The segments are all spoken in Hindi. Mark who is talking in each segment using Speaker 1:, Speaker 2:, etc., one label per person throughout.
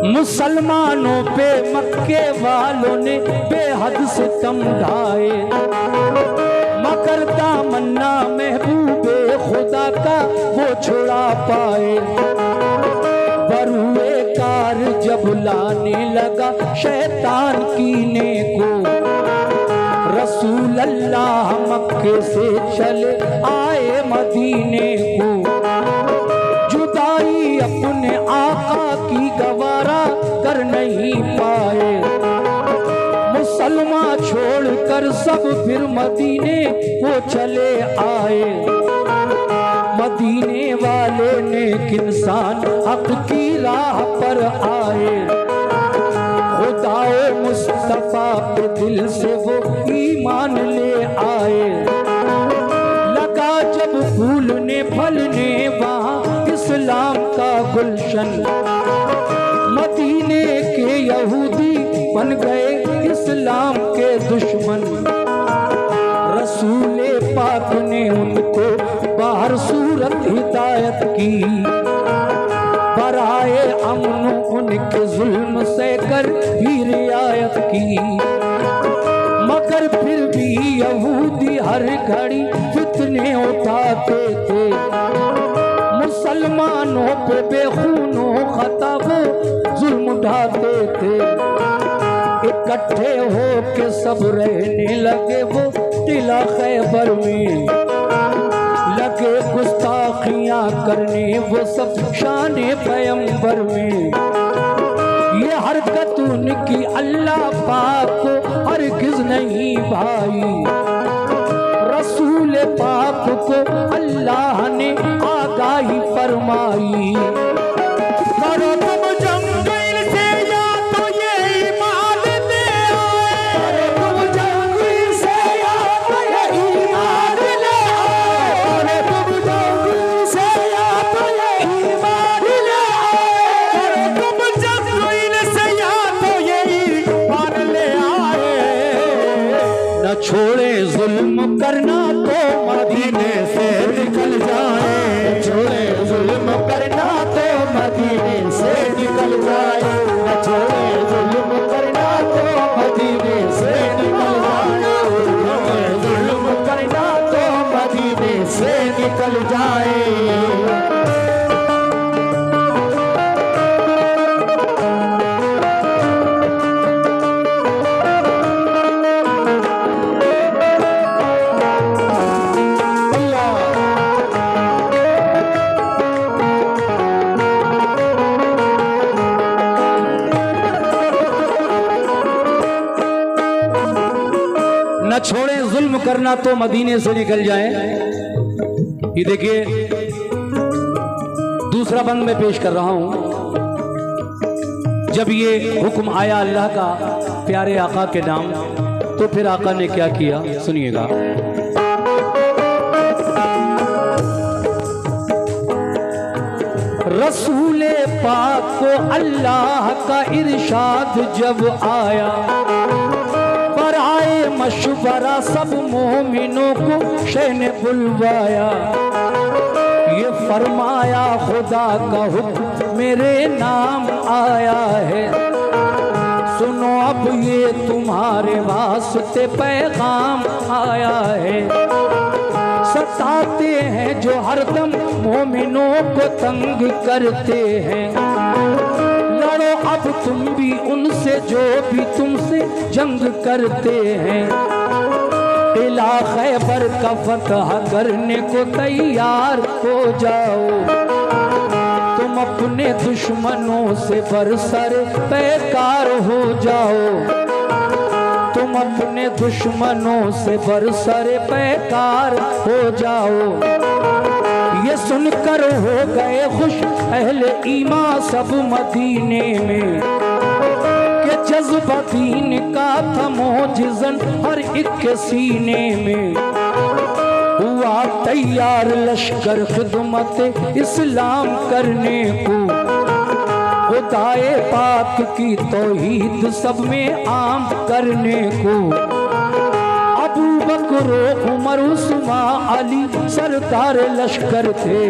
Speaker 1: मुसलमानों पे मक्के वालों ने बेहद सितम ढाए, मगर दामन्ना महबूबे खुदा का वो छुड़ा पाए। बरुए कार जब लाने लगा शैतान कीने को, रसूल अल्लाह मक्के से चले आए मदीने को। जुदाई अपने आका की गवारा कर नहीं पाए, मुसलमान छोड़कर सब फिर मदीने को चले आए। मदीने वाले नेक इंसान हक की राह पर आए, खुदाए मुस्तफा पे दिल से वो ईमान ले आए। लगा जब फूलने फलने वहाँ इस्लाम का गुलशन, मदीने के यहूदी बन गए इस्लाम के दुश्मन। रसूले पाक ने उनको बाहर सूरत हिदायत की, बराए अमन उनके जुल्म से कर भी रियायत की। मगर फिर भी यहूदी हर घड़ी फितने उठाते थे, मुसलमानों पे बेखूनो खता वो जुल्म ढाते थे। इकट्ठे हो के सब रहने लगे वो किला खैबर में, लगे गुस्ताखियां करने वो सब शाने पैगंबर में। ये हरकत उनकी अल्लाह पाक को हरगिज़ नहीं भाई, रसूल पाक को अल्लाह ने आगाही फरमाई। करो तुम जंग से या तो ये ईमान ले आए, करो तुम जंग से या तो ये ईमान ले आए, करो तुम जंग से या तो ये ईमान ले आए, करो तुम जंग से या तो ये ईमान ले आए। न छोड़े जुल्म करना तो मदीने से निकल जाए, छोड़े जुल्म करना तो मदीने से निकल जाए, छोड़े जुल्म करना तो मदीने से निकल जाए, जुल्म करना तो मदीने से निकल जाए। न छोड़े जुल्म करना तो मदीने से निकल जाएं। ये देखिए दूसरा बंद मैं पेश कर रहा हूं। जब ये हुक्म आया अल्लाह का प्यारे आका के नाम, तो फिर आका ने क्या किया सुनिएगा। रसूले पाक को अल्लाह का इरशाद जब आया, मशवरा सब मोमिनों को शह ने बुलवाया। ये फरमाया खुदा का हुक्म मेरे नाम आया है, सुनो अब ये तुम्हारे वास्ते पैगाम आया है। सताते हैं जो हरदम मोमिनों को तंग करते हैं, लड़ो अब तुम भी उनसे जो भी तुमसे जंग करते हैं। किला खैबर का फतह करने को तैयार हो जाओ, तुम अपने दुश्मनों से बरसर पैकार हो जाओ, तुम अपने दुश्मनों से बरसर पैकार हो जाओ। ये सुनकर हो गए खुश अहले ईमान सब मदीने में, कि जज्बा दीन का था मोजिज़न हर एक के सीने में। हुआ तैयार लश्कर खिदमत इस्लाम करने को, खुदाए पाक की तौहीद सब में आम करने को। अबू बकर उमर उस्मान अली सरदार लश्कर थे,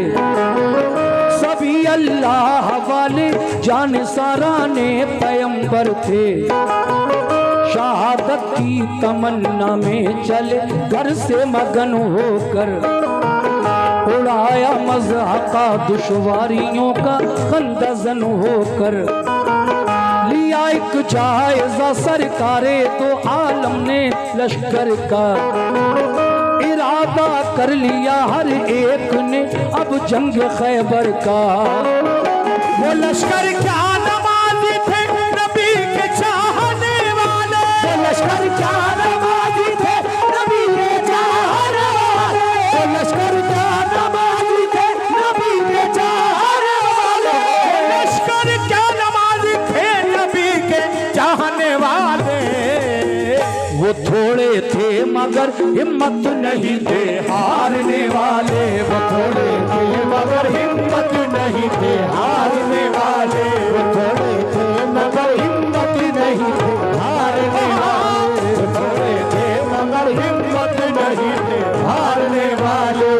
Speaker 1: सभी अल्लाह वाले जान साराने पैगंबर थे। शहादत की तमन्ना में चले घर से मगन होकर, उड़ाया मज़हक़ा दुश्वारियों का खंदज़न होकर। लिया एक जायज़ा सरकारे तो आलम ने लश्कर का, इरादा कर लिया हर एक ने अब जंग खैबर का। वो लश्कर क्या नमाज़ी थे नबी के चाहने वाले, वो लश्कर क्या नमाज़ी थे नबी के चाहने वाले, वो लश्कर क्या नमाज़ी थे नबी के चाहने वाले, वो लश्कर क्या नमाज़ी थे नबी के चाहने वाले। वो थोड़े थे मगर हिम्मत नहीं थे हारने वाले, वो थोड़े थे मगर हिम्मत नहीं थे हारने वाले, वो थोड़े थे मगर हिम्मत नहीं थे हारने वाले, वो थोड़े थे मगर हिम्मत नहीं थे हारने वाले।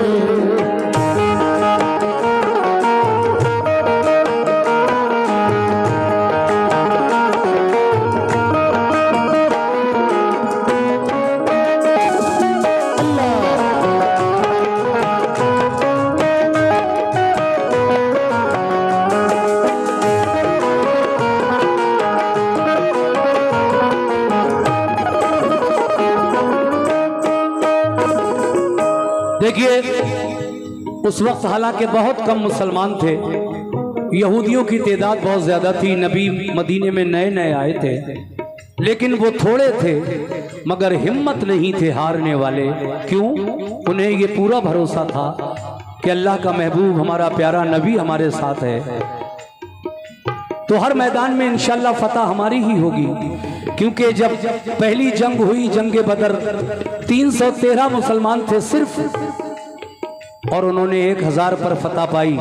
Speaker 1: देखिए उस वक्त हालांकि बहुत कम मुसलमान थे, यहूदियों की तादाद बहुत ज्यादा थी, नबी मदीने में नए नए आए थे, लेकिन वो थोड़े थे मगर हिम्मत नहीं थे हारने वाले। क्यों? उन्हें ये पूरा भरोसा था कि अल्लाह का महबूब हमारा प्यारा नबी हमारे साथ है, तो हर मैदान में इंशाअल्लाह फतह हमारी ही होगी। क्योंकि जब पहली जंग हुई, जंग बदर, 313 मुसलमान थे सिर्फ, और उन्होंने 1000 पर फतह पाई।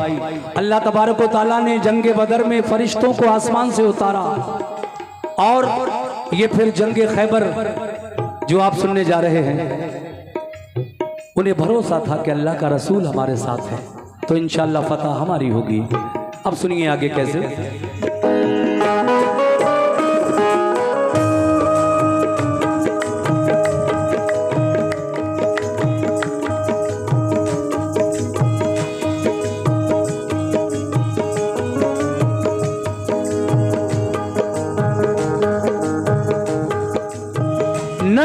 Speaker 1: अल्लाह तबारक व तआला ने जंग बदर में फरिश्तों को आसमान से उतारा, और ये फिर जंग खैबर जो आप सुनने जा रहे हैं, उन्हें भरोसा था कि अल्लाह का रसूल हमारे साथ है, तो इंशाअल्लाह फतह हमारी होगी। अब सुनिए आगे कैसे। न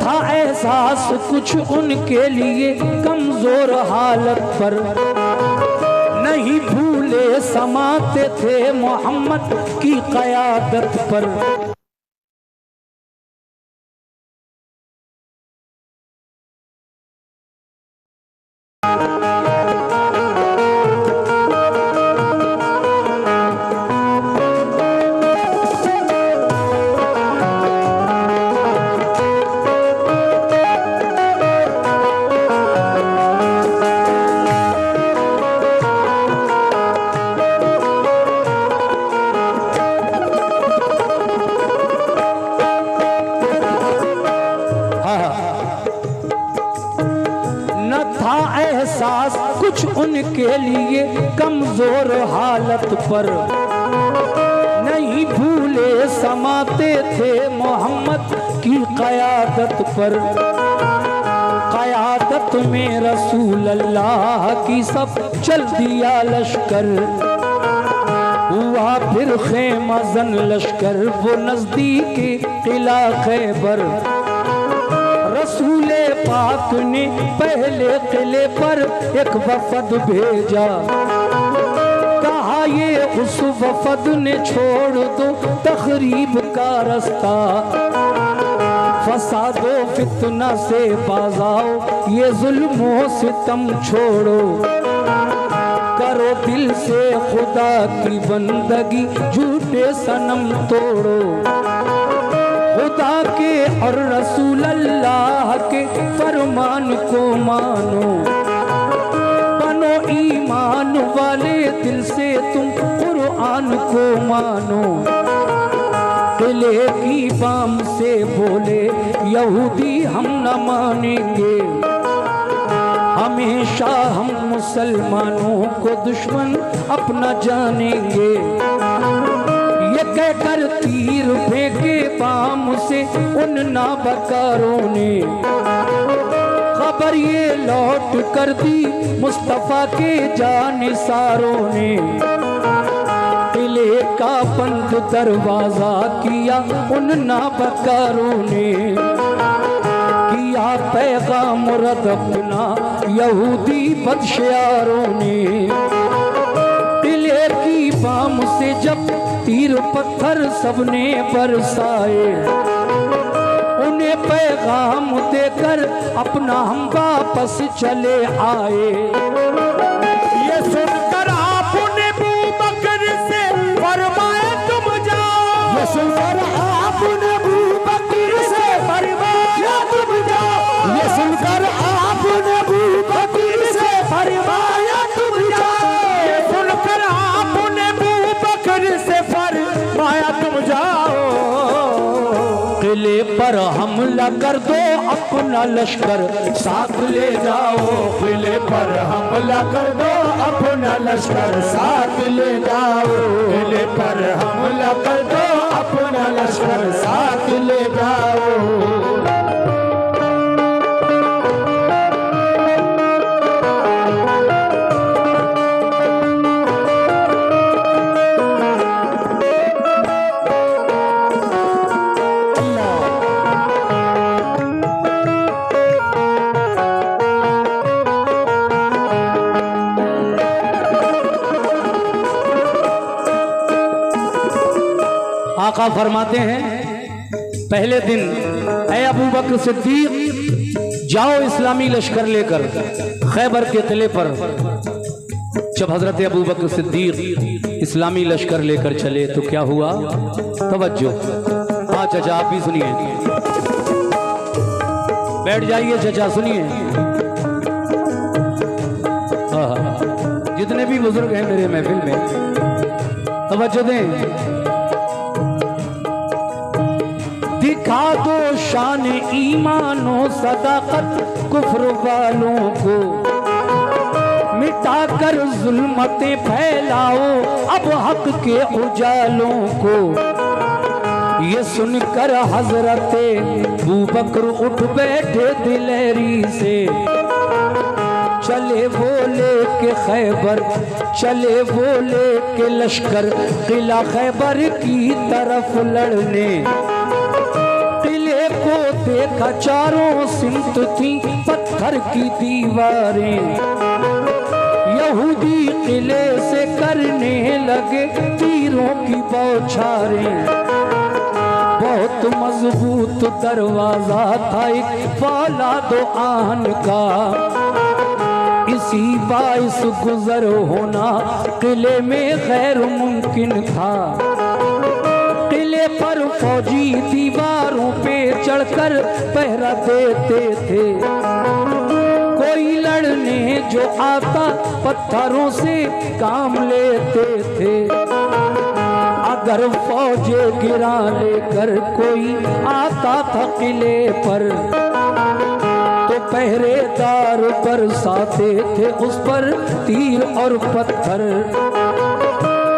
Speaker 1: था एहसास कुछ उनके लिए कमजोर हालत पर, नहीं भूले समाते थे मोहम्मद की क़यादत पर। कुछ उनके लिए कमजोर हालत पर, नहीं भूले समाते थे मोहम्मद की क़यादत पर। क़यादत में रसूल अल्लाह की सब चल दिया लश्कर, हुआ फिर खेमज़न लश्कर वो नज़दीकी किला खैबर। रसूले पाक ने पहले किले पर एक वफद भेजा, कहा ये उस वफद ने छोड़ दो तखरीब का रास्ता, फसादो फितना से बाज आओ ये जुल्मों सितम छोड़ो, करो दिल से खुदा की बंदगी झूठे सनम तोड़ो, खुदा के और रसूल अल्लाह के फरमान को मानो, बनो ईमान वाले दिल से तुम कुरान को मानो। किले की बाम से बोले यहूदी हम न मानेंगे, हम हमेशा हम मुसलमानों को दुश्मन अपना जानेंगे। ये कहकर तीर फेंके बाम से उन नाबकारों ने, खबर ये लौट कर दी मुस्तफा के जानिसारों ने। किले का बंद दरवाजा किया उन नाबकारों ने, किया पैगाम रद्द अपना यहूदी बदशयारों ने। किले की बाम से जब तीर पत्थर सबने बरसाए, उन्हें पैगाम देकर अपना हम वापस चले आए। ये सुनकर आपने अबू बकर से फरमाया तुम जाओ, ये सुनकर आपने अबू बकर से फरमाया तुम जाओ, ये सुनकर आपने अबू बकर से फरमाया तुम जाओ, ये सुनकर आपने अबू बकर से फरमाया तुम जाओ। किले पर हमला कर दो अपना लश्कर साथ ले जाओ, किले पर हमला कर दो अपना लश्कर साथ ले जाओ, किले पर हमला कर दो अपना लश्कर साथ ले जाओ। आका फरमाते हैं पहले दिन, ऐ अबू बकर सिद्दीक जाओ इस्लामी लश्कर लेकर। खैबर के किले पर जब हजरत अबू बकर सिद्दीक इस्लामी लश्कर लेकर चले तो क्या हुआ? तवज्जो। हाँ चचा आप भी सुनिए, बैठ जाइए चचा सुनिए। जितने भी बुजुर्ग हैं मेरे महफिल में तवज्जो दें। दिखा दो शान ईमानो सदाकत कुफ्र वालों को, मिटाकर जुल्मतें फैलाओ अब हक के उजालों को। ये सुनकर हजरत अबू बकर उठ बैठे दिलेरी से, चले बोले के खैबर, चले बोले के लश्कर किला खैबर की तरफ लड़ने। किले को देखा चारों सिमत थी पत्थर की दीवारें, यहूदी किले से करने लगे तीरों की बौछारें। बहुत मजबूत दरवाजा था एक फौलादो आन का, इसी बाइस गुजर होना किले में गैर मुमकिन था। किले पर फौजी दीवारों पे चढ़कर पहरा देते थे, कोई लड़ने जो आता पत्थरों से काम लेते थे। अगर फौजे गिरा लेकर कोई आता था किले पर, तो पहरेदार बरसाते थे उस पर तीर और पत्थर।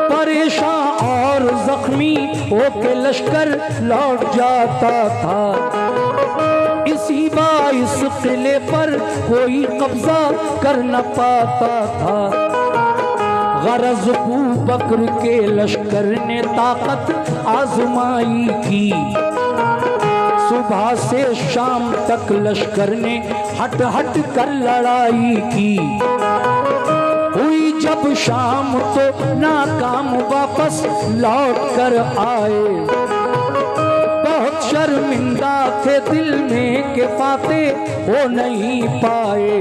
Speaker 1: परेशान और जख्मी होके लश्कर लौट जाता था। इसी बाइस किले पर कोई कब्जा कर न पाता था। गरज अबू बकर के लश्कर ने ताकत आजमाई की, सुबह से शाम तक लश्कर ने हट हट कर लड़ाई की। हुई जब शाम तो नाकाम वापस लौट कर आए, बहुत शर्मिंदा थे दिल में के फाते हो नहीं पाए।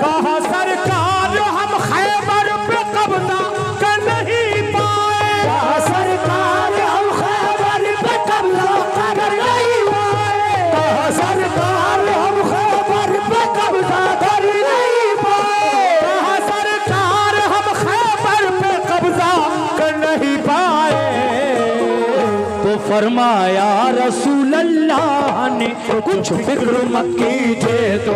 Speaker 1: कहा सरकार हम खैबर पे कब्जा कर नहीं पाए, कहा सरकार हम खैबर पे कब्जा कर नहीं पाए, कहा सरकार हम खैबर पे कब्जा कर नहीं पाए, कहा सरकार हम खैबर पे कब्जा कर नहीं पाए। तो फरमाया रसूल अल्लाह ने कुछ फिक्र मत कीजिए तो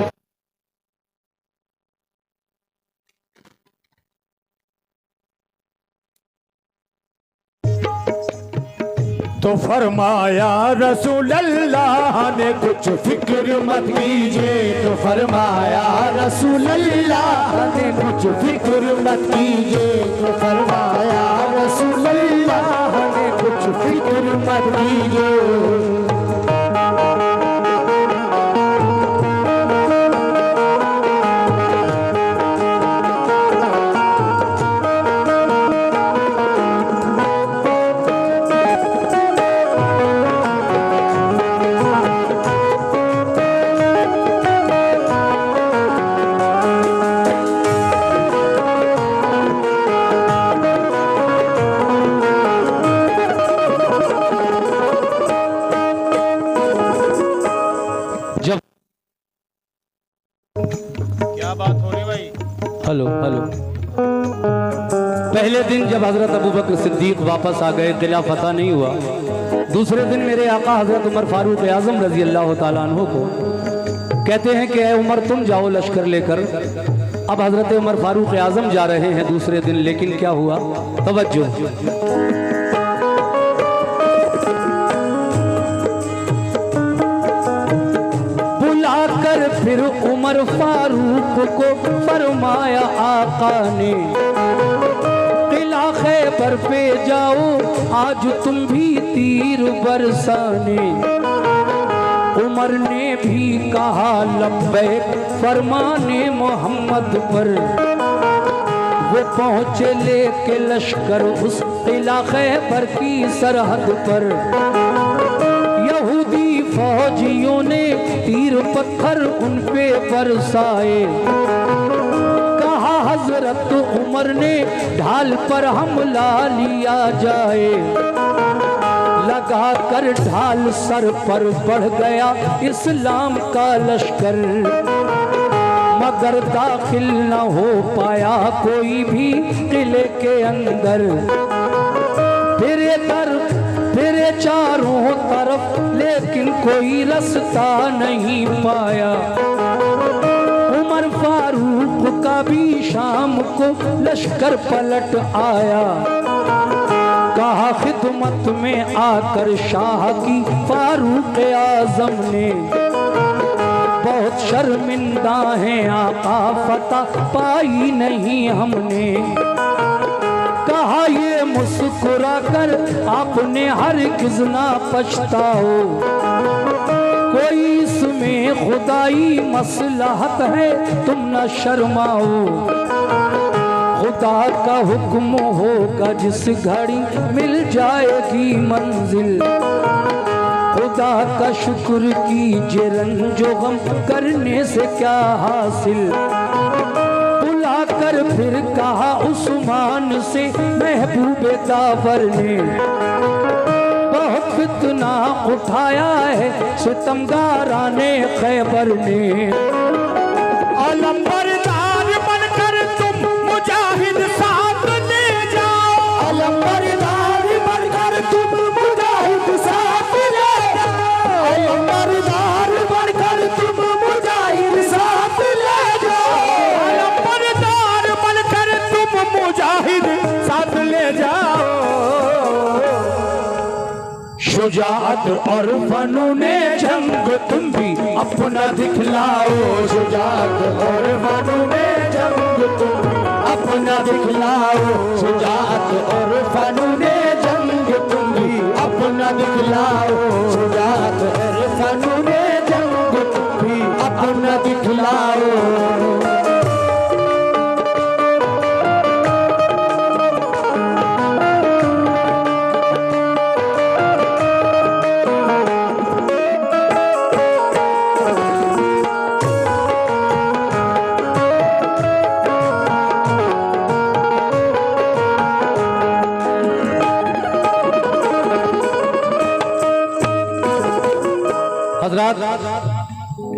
Speaker 1: तो फरमाया रसूल अल्लाह ने कुछ फिक्र मत कीजिए, तो फरमाया रसूल अल्लाह ने कुछ फिक्र मत कीजिए, तो फरमाया रसूल अल्लाह ने कुछ फिक्र मत कीजिए।
Speaker 2: Hello hello. पहले दिन जब हजरत अबू बकर सिद्दीक वापस आ गए, किला फतह नहीं हुआ, दूसरे दिन मेरे आका हजरत उमर फारूक आजम रजी अल्लाह तआला अन्हु को कहते हैं कि उमर तुम जाओ लश्कर लेकर। अब हजरत उमर फारूक आजम जा रहे हैं दूसरे दिन, लेकिन क्या हुआ, तवज्जो। बुलाकर फिर उमर फारूक को फरमाया आका ने, किला खैबर पे जाओ आज तुम भी तीर बरसाने। उमर ने भी कहा लब्बैक फरमाने मोहम्मद पर। वो पहुँचे लेके लश्कर उस किला खैबर की सरहद पर। यहूदी फौजियों ने तीर पत्थर उन पे बरसाए। कहा हजरत उमर ने ढाल पर हमला लिया जाए। लगा कर ढाल सर पर बढ़ गया इस्लाम का लश्कर, मगर दाखिल न हो पाया कोई भी किले के अंदर। फिरे चारों तरफ लेकिन कोई रास्ता नहीं पाया। उमर फारूक का भी शाम को लश्कर पलट आया। कहा खिदमत में आकर शाह की फारूक आजम ने, बहुत शर्मिंदा हैं आका फतह पाई नहीं हमने। कहा ये मुस्कुरा कर आपने हरगिज़ ना पछताओ, कोई इसमें खुदाई मसलहत है तुम न शर्माओ। खुदा का हुक्म होगा जिस घड़ी मिल जाएगी मंजिल, खुदा का शुक्र कीजिए रंजो गम करने से क्या हासिल। बुलाकर फिर कहा उस्मान से महबूबे दावर ने, बहुत फितना उठाया है सितमगाराने खैबर ने। अलंबरदार बनकर तुम मुजाहिद साथ ले जाओ, अलंबरदार बनकर तुम मुजाहिद साथ ले जाओ, अलंबरदार बनकर तुम मुजाहिद साथ ले जाओ, अलंबरदार बनकर तुम मुजाहिद साथ ले जाओ। शुजाअत और फनूने जंग तुम भी अपना दिखलाओ, शुजाअत और फनूने जंग तुम अपना दिखलाओ, शुजाअत और फनूने जंग तुम भी अपना दिखलाओ, शुजाअत और फनूने जंग तुम भी अपना दिखलाओ।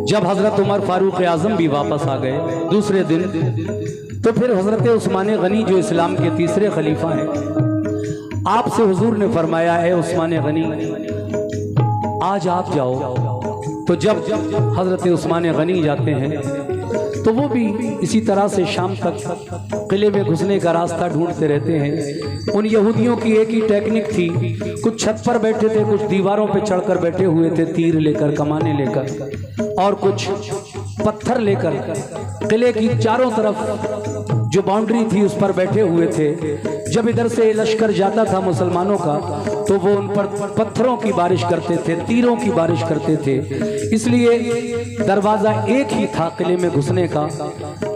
Speaker 2: जब हजरत उमर फारूक आजम भी वापस आ गए दूसरे दिन, तो फिर हजरत उस्मान गनी जो इस्लाम के तीसरे खलीफा हैं, आपसे हुजूर ने फरमाया है उस्मान गनी आज आप जाओ। तो जब हजरत उस्मान गनी जाते हैं तो तो वो भी इसी तरह से शाम तक किले में घुसने का रास्ता ढूंढते रहते हैं। उन यहूदियों की एक ही टेक्निक थी, कुछ छत पर बैठे थे, कुछ दीवारों पे चढ़कर बैठे हुए थे तीर लेकर, कमाने लेकर, और कुछ पत्थर लेकर किले की चारों तरफ जो बाउंड्री थी उस पर बैठे हुए थे। जब इधर से लश्कर जाता था मुसलमानों का तो वो उन पर पत्थरों की बारिश करते थे, तीरों की बारिश करते थे। इसलिए दरवाज़ा एक ही था किले में घुसने का,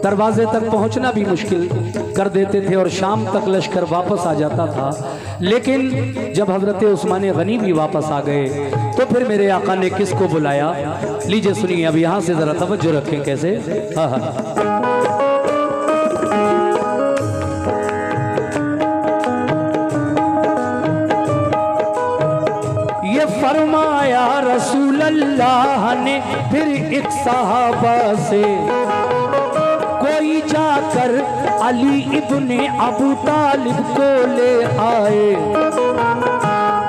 Speaker 2: दरवाजे तक पहुंचना भी मुश्किल कर देते थे और शाम तक लश्कर वापस आ जाता था। लेकिन जब हजरत उस्मान गनी भी वापस आ गए तो फिर मेरे आका ने किसको बुलाया, लीजिए सुनिए। अब यहाँ से जरा तवज्जो रखें कैसे। हाँ हाँ, फरमाया रसूल अल्लाह ने फिर एक सहाबा से, कोई जाकर अली इब्ने अबू तालिब को ले आए।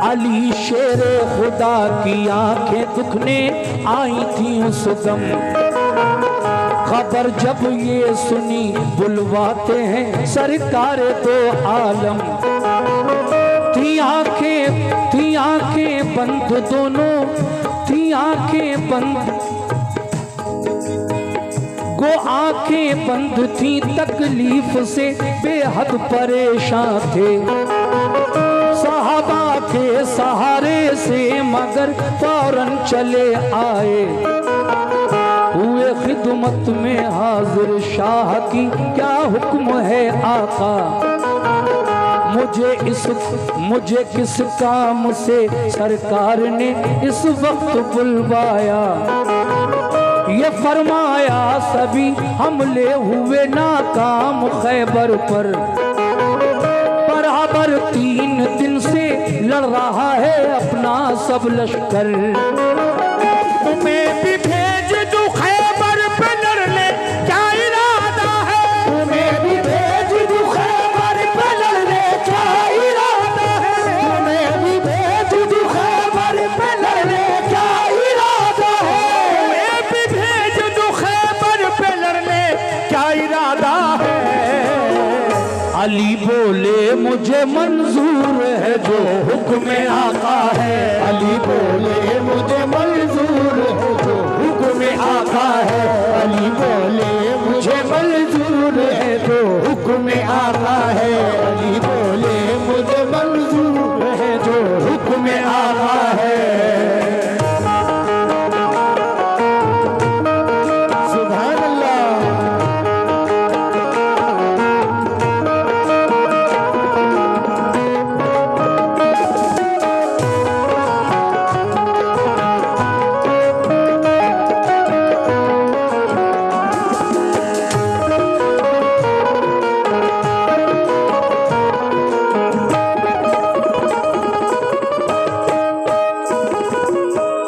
Speaker 2: अली शेरे खुदा की आंखें दुखने आई थी उस दम, खबर जब ये सुनी बुलवाते हैं सरकार दो आलम। थी आंखें बंद दोनों, थी आंखें बंद, गो आंखें बंद थी तकलीफ से बेहद परेशान थे। सहाबा के सहारे से मगर फौरन चले आए, हुए खिदमत में हाजिर शाह की क्या हुक्म है आका। मुझे किस काम से सरकार ने इस वक्त बुलवाया। ये फरमाया सभी हमले हुए नाकाम खैबर पर, बराबर 3 दिन से लड़ रहा है अपना सब लश्कर। तुम्हें भी भेज दूं खैबर पे लड़ने क्या इरादा है, तुम्हें भी भेज दूं खैबर पे लड़ने क्या इरादा है, तुम्हें भी भेज दूं खैबर पे लड़ने क्या इरादा है, तुम्हें भी भेज दूं खैबर पे लड़ने क्या इरादा है। अली बोले मुझे मंजूर है जो हुक्म आका है, अली बोले मुझे मंजूर है जो हुक्म आका है, अली बोले मुझे मंजूर है जो हुक्म आका है, अली बोले मुझे मंजूर है जो हुक्म आका है। सुभान अल्लाह।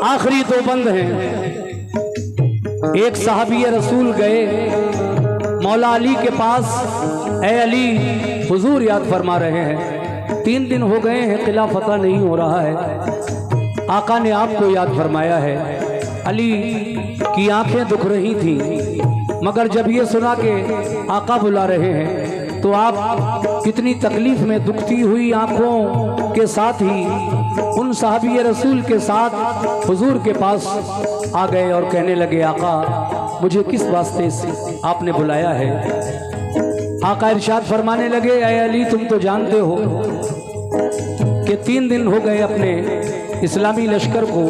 Speaker 2: आखिरी 2 बंद हैं। एक साहबी रसूल गए मौला अली के पास, ए अली हुजूर याद फरमा रहे हैं, 3 दिन हो गए हैं किला फतह नहीं हो रहा है, आका ने आपको याद फरमाया है। अली की आंखें दुख रही थी, मगर जब ये सुना कि आका बुला रहे हैं तो आप कितनी तकलीफ में दुखती हुई आंखों के साथ ही उन साहबी रसूल के साथ हुजूर के पास आ गए और कहने लगे, आका मुझे किस वास्ते से आपने बुलाया है। आका इरशाद फरमाने लगे, ऐ अली तुम तो जानते हो कि 3 दिन हो गए अपने इस्लामी लश्कर को,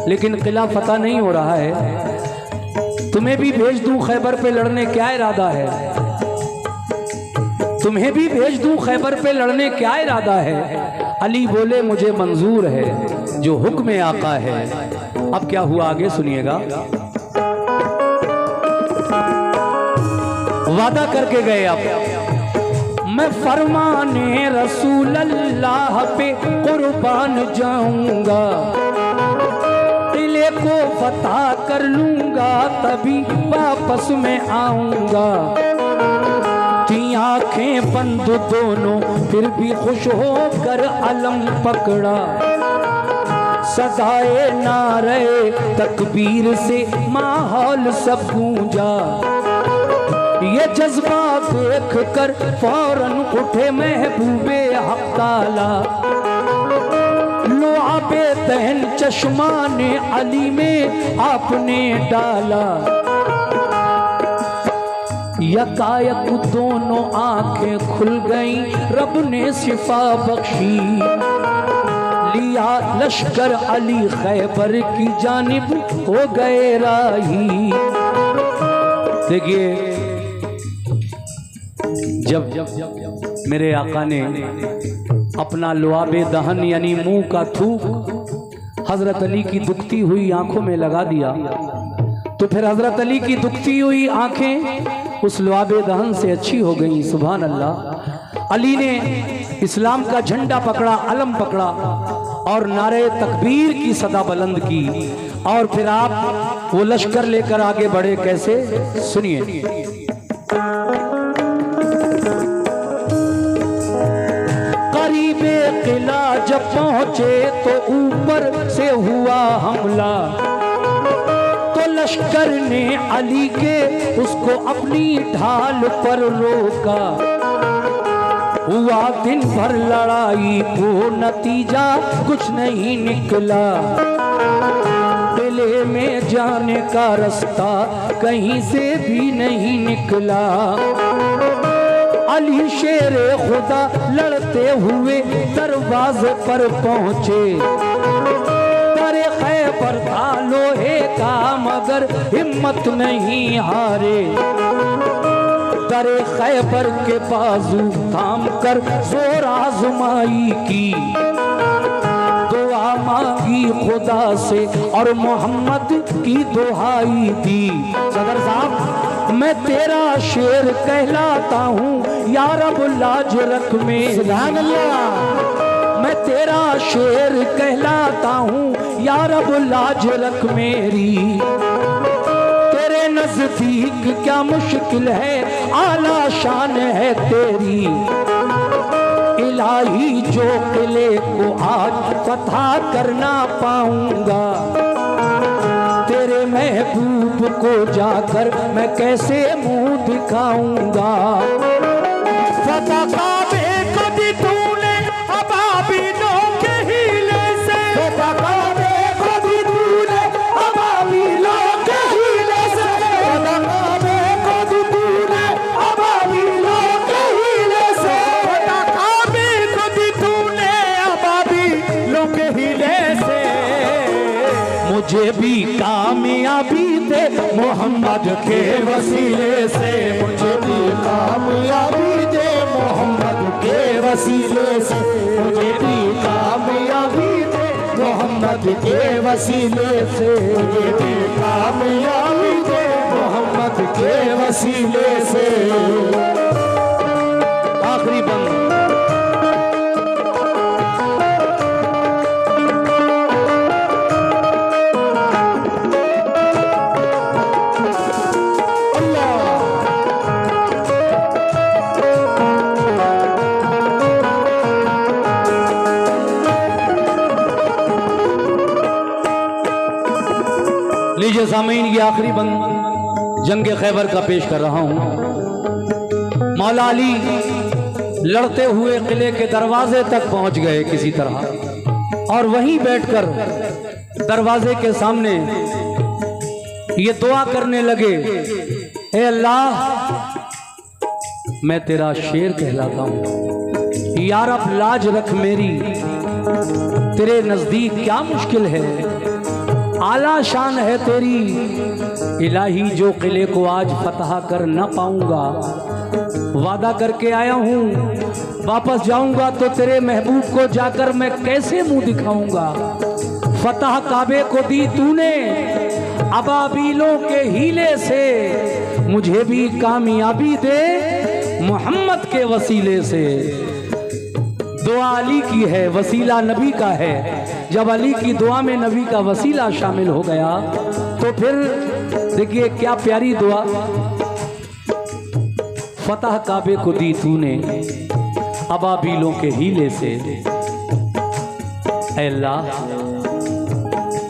Speaker 2: लेकिन किला फतह नहीं हो रहा है। तुम्हें भी भेज दूं खैबर पे लड़ने क्या इरादा है, तुम्हें भी भेज दूं खैबर पे लड़ने क्या इरादा है। अली बोले मुझे मंजूर है जो हुक्म आका है। अब क्या हुआ आगे सुनिएगा। वादा करके गए अब, मैं फरमाने रसूल अल्लाह पे कुर्बान जाऊंगा, किले को फतह कर लूंगा तभी वापस में आऊंगा। थी आंखें बंद दोनों फिर भी खुश होकर अलम पकड़ा, सदाए नारे तकबीर से माहौल सब गूंजा। ये जज्बा देख कर फौरन उठे महबूबे हक ताला। लुआबे दहन चश्मा ने अली में आपने डाला। यकायक दोनों आंखें खुल गईं, रब ने शिफा बख्शी। लिया लश्कर अली खैबर की जानिब हो गए राही। देखिए जब मेरे आका ने अपना लुआबे दहन यानी मुंह का थूक हजरत अली की दुखती हुई आंखों में लगा दिया, तो फिर हजरत अली की दुखती हुई आंखें उस लुआबे दहन से अच्छी हो गई। सुभान अल्लाह। अली ने इस्लाम का झंडा पकड़ा, अलम पकड़ा और नारे तकबीर की सदा बुलंद की। और फिर आप वो लश्कर लेकर आगे बढ़े। कैसे? सुनिए। करीबे किला जब पहुंचे तो ऊपर से हुआ हमला। तो लश्कर ने अली के उसको अपनी ढाल पर रोका। हुआ दिन भर लड़ाई को नतीजा कुछ नहीं निकला। किले में जाने का रास्ता कहीं से भी नहीं निकला। अली शेरे खुदा लड़ते हुए दरवाजे पर पहुंचे। दरे खैबर था लोहे का मगर हिम्मत नहीं हारे। दरे खैबर के बाजू थाम कर जोर आजमाई की। दुआ मांगी खुदा से और मोहम्मद की दुहाई दी। सदर साहब, मैं तेरा शेर कहलाता हूँ या रब लाज रख मेरी। मैं तेरा शेर कहलाता हूँ या रब लाज रख मेरी। तेरे नजदीक क्या मुश्किल है, आला शान है तेरी। इलाही जो किले को आज फतह करना पाऊंगा। तेरे महबूब को जाकर मैं कैसे मुंह दिखाऊंगा। फतह काबे को दी तूने अबाबीलों के हीले से। फतह काबे को दी तूने अबाबीलों के हीले से। फतह काबे को दी तूने अबाबीलों के हीले से। फतह काबे को दी तूने अबाबीलों के हीले से। मुझे भी कामयाबी दे मोहम्मद के वसीले से। मुझे भी कामयाबी दे मोहम्मद के वसीले से। मुझे भी कामयाबी दे मोहम्मद के वसीले से। मुझे भी कामयाबी दे मोहम्मद के वसीले से। आखिरी बंद। लीजिए सामीन, की आखिरी बंद जंग खैबर का पेश कर रहा हूं। मौला अली लड़ते हुए किले के दरवाजे तक पहुंच गए किसी तरह, और वहीं बैठकर दरवाजे के सामने ये दुआ करने लगे, हे अल्लाह, मैं तेरा शेर कहलाता हूं, यार अब लाज रख मेरी। तेरे नजदीक क्या मुश्किल है, आला शान है तेरी। इलाही जो किले को आज फतह कर न पाऊंगा, वादा करके आया हूं वापस जाऊंगा तो तेरे महबूब को जाकर मैं कैसे मुंह दिखाऊंगा। फतह काबे को दी तूने अबाबीलों के हीले से। मुझे भी कामयाबी दे मोहम्मद के वसीले से। दुआ अली की है, वसीला नबी का है। जब अली की दुआ में नबी का वसीला शामिल हो गया तो फिर देखिए क्या प्यारी दुआ। फतह काबे को दी तूने अबाबीलों के हीले से। ऐ अल्लाह,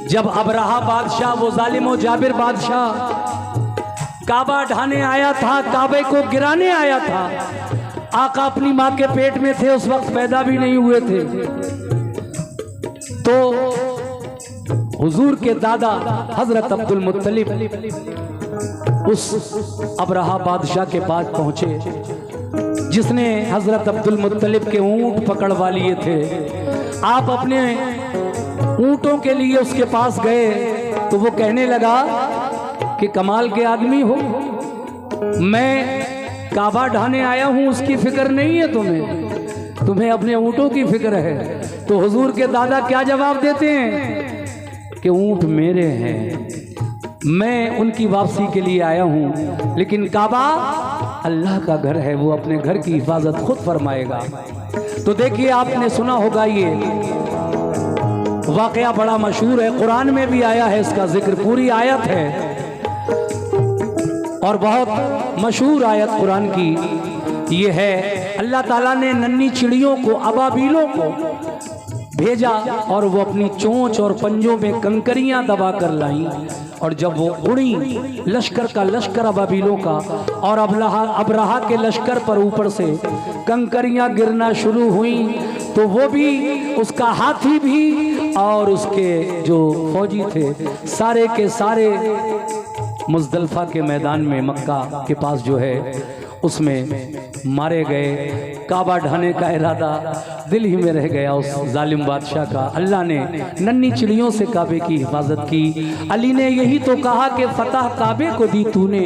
Speaker 2: जब अबरहा बादशाह, वो जालिम जाबिर बादशाह काबा ढाने आया था, काबे को गिराने आया था। आका अपनी माँ के पेट में थे, उस वक्त पैदा भी नहीं हुए थे। तो हुजूर के दादा हजरत अब्दुल मुत्तलिब उस अबरहा बादशाह के पास पहुंचे, जिसने हजरत अब्दुल मुत्तलिब के ऊंट पकड़वा लिए थे। आप अपने ऊंटों के लिए उसके पास गए तो वो कहने लगा कि कमाल के आदमी हो, मैं काबा ढाने आया हूं, उसकी फिक्र नहीं है तुम्हें अपने ऊंटों की फिक्र है। तो हुजूर के दादा क्या जवाब देते हैं कि ऊंट मेरे हैं, मैं उनकी वापसी के लिए आया हूं, लेकिन काबा अल्लाह का घर है, वो अपने घर की हिफाजत खुद फरमाएगा। तो देखिए, आपने सुना होगा ये वाकया बड़ा मशहूर है, कुरान में भी आया है इसका जिक्र, पूरी आयत है और बहुत मशहूर आयत कुरान की ये है। अल्लाह ताला ने नन्ही चिड़ियों को, अबाबीलों को भेजा और वो अपनी चोंच और पंजों में कंकरियां दबा कर लाई, और जब वो उड़ी लश्कर का लश्कर अबाबीलों का और अबरहा के लश्कर पर ऊपर से कंकरियां गिरना शुरू हुई, तो वो भी, उसका हाथी भी और उसके जो फौजी थे सारे के सारे मुज़दलिफ़ा के मैदान में, मक्का के पास जो है, उसमें मारे गए। काबा ढाने का इरादा दिल ही में रह गया उस जालिम बादशाह का। अल्लाह ने नन्ही चिड़ियों से काबे की हिफाजत की। अली ने यही तो कहा कि फतह काबे को दी तूने,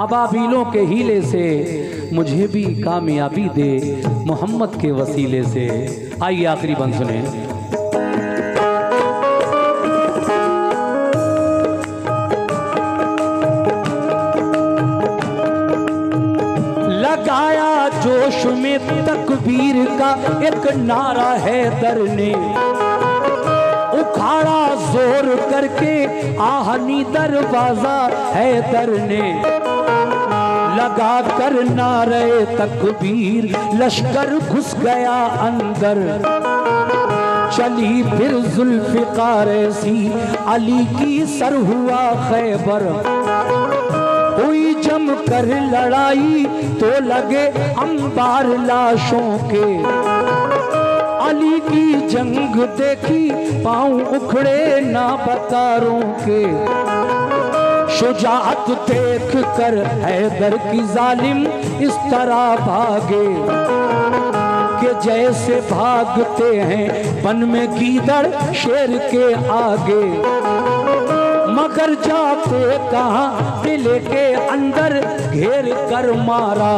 Speaker 2: अबाबीलों के हीले से मुझे भी कामयाबी दे मोहम्मद के वसीले से। आइए आखिरी बंद सुने। लगाया जोश में तकबीर का एक नारा है दर ने, उखाड़ा जोर करके आहनी दरवाजा है दर ने। लगा कर नारे तकबीर लश्कर घुस गया अंदर, चली फिर जुल्फ़िकार सी अली की सर हुआ खैबर। हुई जम कर लड़ाई तो लगे अंबार लाशों के, अली की जंग देखी पांव उखड़े ना बकारों के। शुजाअत देख कर हैदर की जालिम इस तरह भागे कि जैसे भागते हैं वन में गीदड़ शेर के आगे। मगर जाते कहाँ दिल के अंदर घेर कर मारा,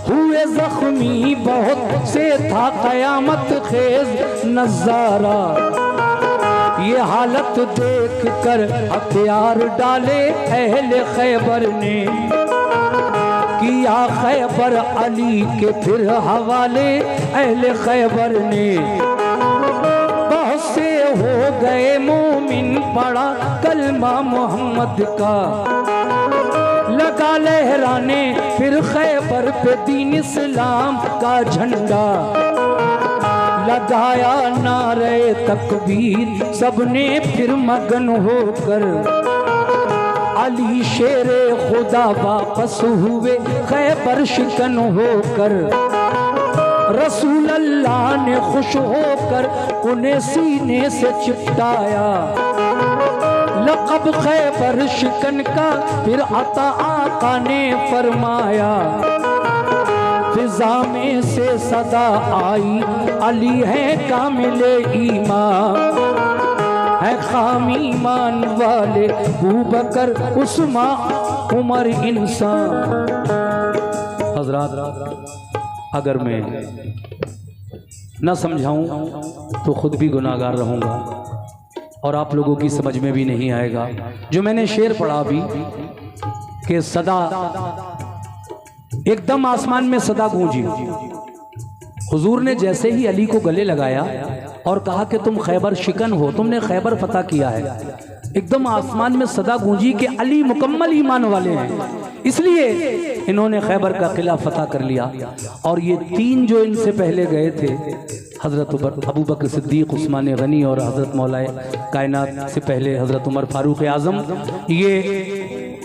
Speaker 2: हुए जख्मी बहुत से था कयामत खेज नजारा। ये हालत देख कर हथियार डाले अहले खैबर ने, किया खैबर अली के फिर हवाले अहले खैबर ने। बहुत से हो गए मोमिन पड़ा कलमा मोहम्मद का, लगा लहराने फिर खैबर पे दीन इस्लाम का झंडा। लगाया नारे तकबीर सबने फिर मगन होकर, अली शेरे खुदा वापस हुए खैबर शिकन होकर। रसूल अल्लाह ने खुश होकर उन्हें सीने से चिपटाया, लक़ब खैबर शिकन का फिर अता आका ने फरमाया। फिजा में से सदा आई अली है कामिल ईमान, है खामी ईमान वाले अबू बकर उस्मान उमर इंसान। हज़रात, अगर मैं न समझाऊं तो खुद भी गुनाहगार रहूंगा और आप लोगों की समझ में भी नहीं आएगा। जो मैंने शेर पढ़ा अभी कि सदा एकदम आसमान में सदा गूंजी, हुजूर ने जैसे ही अली को गले लगाया और कहा कि तुम खैबर शिकन हो, तुमने खैबर फतह किया है, एकदम आसमान में सदा गूंजी कि अली मुकम्मल ईमान वाले हैं, इसलिए इन्होंने खैबर का किला फतह कर लिया। और ये तीन जो इनसे पहले गए थे, हज़रत अबू बकर सिद्दीक, उस्मान गनी और हज़रत मौलाए कायनात से पहले हज़रत उमर फारूक आज़म, ये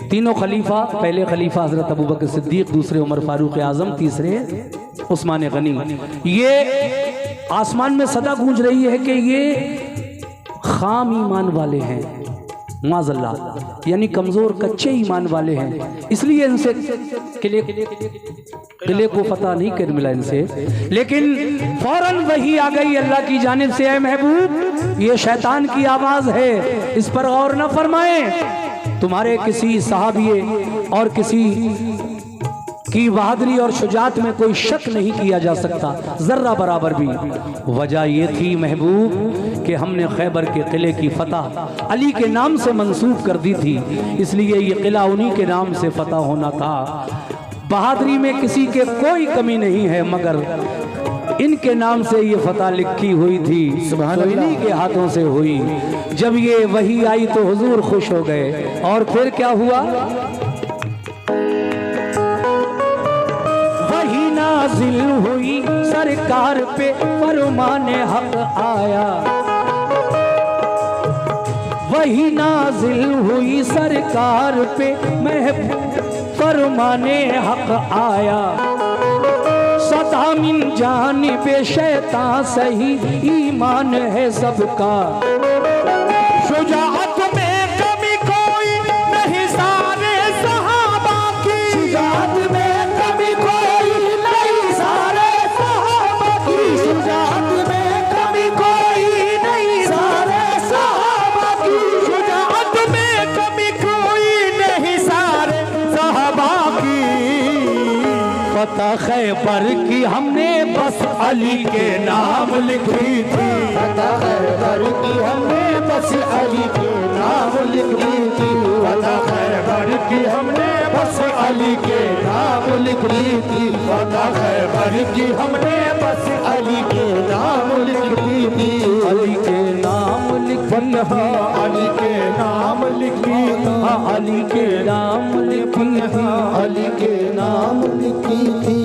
Speaker 2: तीनों खलीफा, पहले खलीफा हज़रत अबू बकर सिद्दीक, दूसरे उमर फारूक आज़म, तीसरे उस्मान गनी, ये आसमान में सदा गूंज रही है कि ये खाम ईमान वाले हैं, माज़अल्लाह, यानी कमज़ोर कच्चे ईमान वाले हैं, इसलिए इनसे किले को फतह नहीं कर मिला इनसे। लेकिन फौरन वही आ गई अल्लाह की जानिब से, ऐ महबूब ये शैतान की आवाज़ है, इस पर गौर न फरमाएं, तुम्हारे किसी सहाबिये और किसी की बहादुरी और शुजात में कोई शक नहीं किया जा सकता जर्रा बराबर भी। वजह ये थी महबूब कि हमने खैबर के किले की फतह अली के नाम से मंसूब कर दी थी, इसलिए ये किला उन्हीं के नाम से फतह होना था। बहादुरी में किसी के कोई कमी नहीं है, मगर इनके नाम से ये फतह लिखी हुई थी, तो इन्हीं के हाथों से हुई। जब ये वही आई तो हुजूर खुश हो गए, और फिर क्या हुआ, नाज़िल हुई सरकार पे फरमाने हक आया, वही नाज़िल हुई सरकार पे महबूब फरमाने हक आया। सदा मिन जानिबे शैतान सही ईमान है सबका, शुजाअत में कमी कोई नहीं सारे सहाबा की, शुजाअत में कमी कोई नहीं सारे सहाबा की, शुजाअत में कमी कोई नहीं सारे सहाबा की, शुजाअत में कमी कोई नहीं सारे सहाबा की। फतह खैबर की हमने बस अली के नाम लिखी थी, फतह खैबर की हमने बस अली के नाम लिखी थी, फतह खैबर की हमने बस अली के नाम लिखी थी, फतह खैबर की हमने बस अली के नाम लिखी थी, अली के नाम लिखी, अली के नाम लिखी, अली के नाम लिखी, अली के नाम लिखी थी,